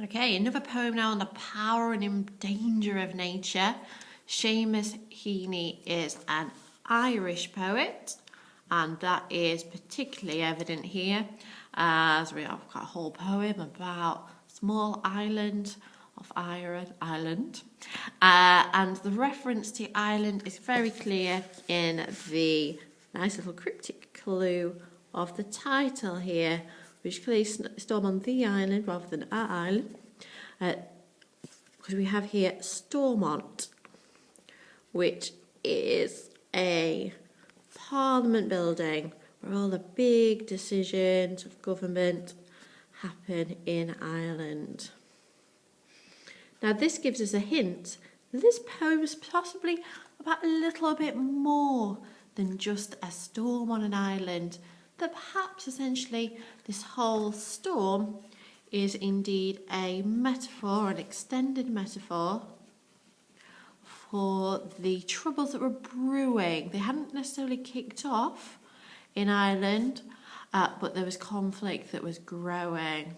Okay, another poem now on the power and danger of nature. Seamus Heaney is an Irish poet, and that is particularly evident here as we have got a whole poem about a small island of Ireland. And the reference to Ireland is very clear in the nice little cryptic clue of the title here, which clearly storm on the island rather than our island, because we have here Stormont, which is a parliament building where all the big decisions of government happen in Ireland. Now this gives us a hint that this poem is possibly about a little bit more than just a storm on an island, that perhaps essentially this whole storm is indeed a metaphor, an extended metaphor for the troubles that were brewing. They hadn't necessarily kicked off in Ireland, but there was conflict that was growing.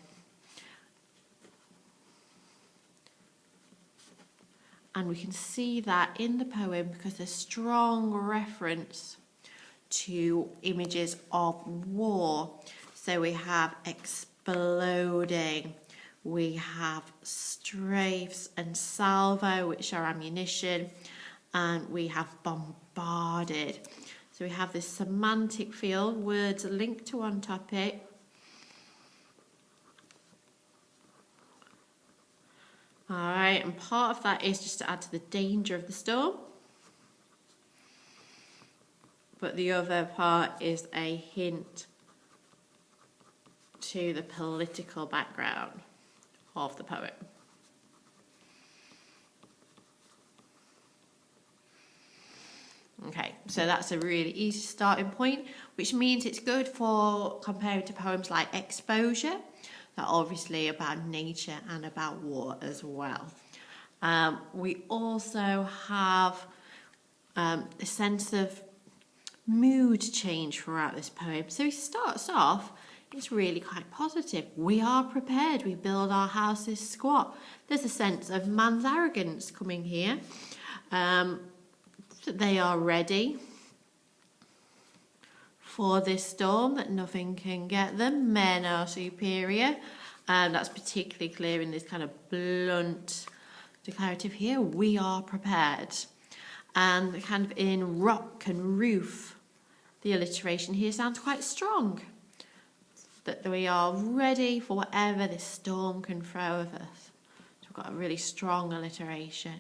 And we can see that in the poem because there's strong reference to images of war. So we have exploding, we have strafes and salvo, which are ammunition, and we have bombarded. So we have this semantic field, words are linked to one topic. All right, and part of that is just to add to the danger of the storm. But the other part is a hint to the political background of the poem. Okay, so that's a really easy starting point, which means it's good for comparing to poems like Exposure, that are obviously about nature and about war as well. We also have a sense of mood change throughout this poem. So he starts off, it's really quite positive. We are prepared, we build our houses squat. There's a sense of man's arrogance coming here. That they are ready for this storm, that nothing can get them. Men are superior. That's particularly clear in this kind of blunt declarative here. We are prepared. And kind of in rock and roof, the alliteration here sounds quite strong. That we are ready for whatever this storm can throw at us. So we've got a really strong alliteration.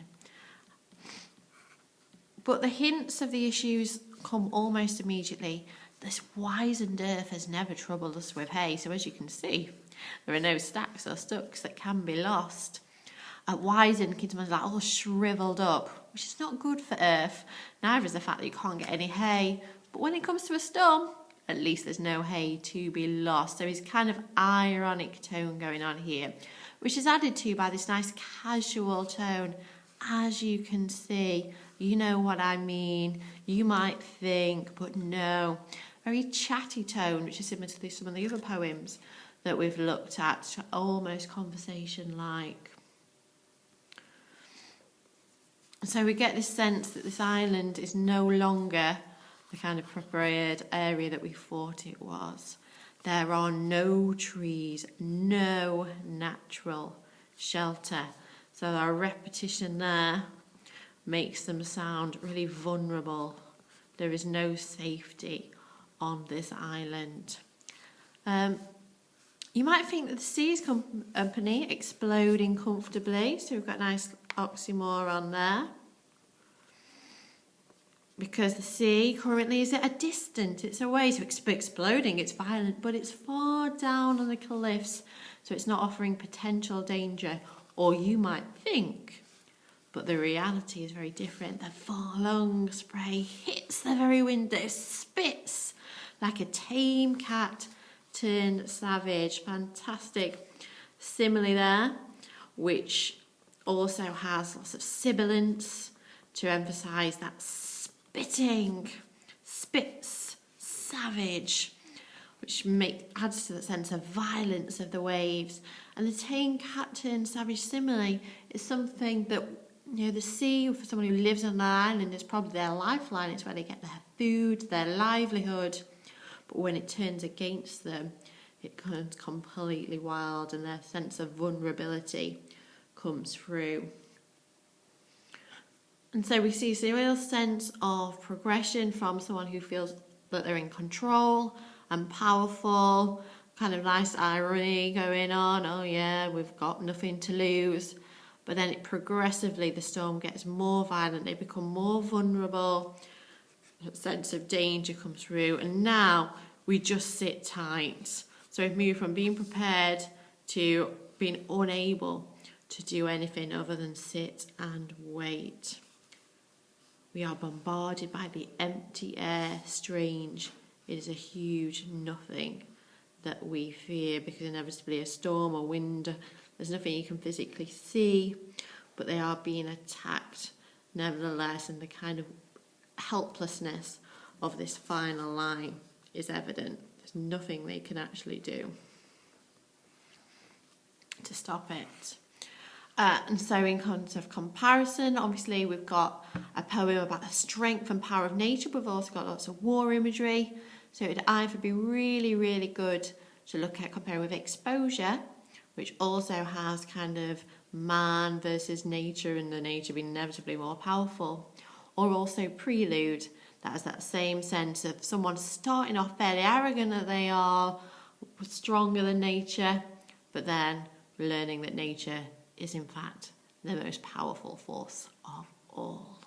But the hints of the issues come almost immediately. This wizened earth has never troubled us with hay. So as you can see, there are no stacks or stucks that can be lost. Wizened means like all shriveled up, which is not good for earth. Neither is the fact that you can't get any hay. But when it comes to a storm, at least there's no hay to be lost. So there's kind of ironic tone going on here, which is added to by this nice casual tone. As you can see, you know what I mean. You might think, but no. Very chatty tone, which is similar to some of the other poems that we've looked at, almost conversation-like. So we get this sense that this island is no longer the kind of prepared area that we thought it was. There are no trees, no natural shelter. So our repetition there makes them sound really vulnerable. There is no safety on this island. You might think that the sea's company exploding comfortably. So we've got a nice oxymoron there. Because the sea currently is at a distance, it's away, so it's exploding, it's violent, but it's far down on the cliffs, so it's not offering potential danger. Or you might think, but the reality is very different. The far-long spray hits the very window, spits like a tame cat turned savage. Fantastic simile there, which also has lots of sibilance to emphasise that spitting, spits, savage, which adds to the sense of violence of the waves. And the tame cat turned savage simile is something that, the sea, for someone who lives on an island, is probably their lifeline. It's where they get their food, their livelihood. But when it turns against them, it becomes completely wild, and their sense of vulnerability comes through. And so we see a real sense of progression from someone who feels that they're in control and powerful, kind of nice irony going on. Oh yeah, we've got nothing to lose. But then progressively the storm gets more violent, they become more vulnerable, a sense of danger comes through, and now we just sit tight. So we've moved from being prepared to being unable to do anything other than sit and wait. We are bombarded by the empty air, strange. It is a huge nothing that we fear, because inevitably a storm or wind, there's nothing you can physically see, but they are being attacked nevertheless, and the kind of helplessness of this final line is evident. There's nothing they can actually do to stop it. And so in terms of comparison, obviously we've got a poem about the strength and power of nature, but we've also got lots of war imagery. So it'd either be really, really good to look at comparing with Exposure, which also has kind of man versus nature, and the nature being inevitably more powerful, or also Prelude, that has that same sense of someone starting off fairly arrogant that they are stronger than nature, but then learning that nature is in fact the most powerful force of all.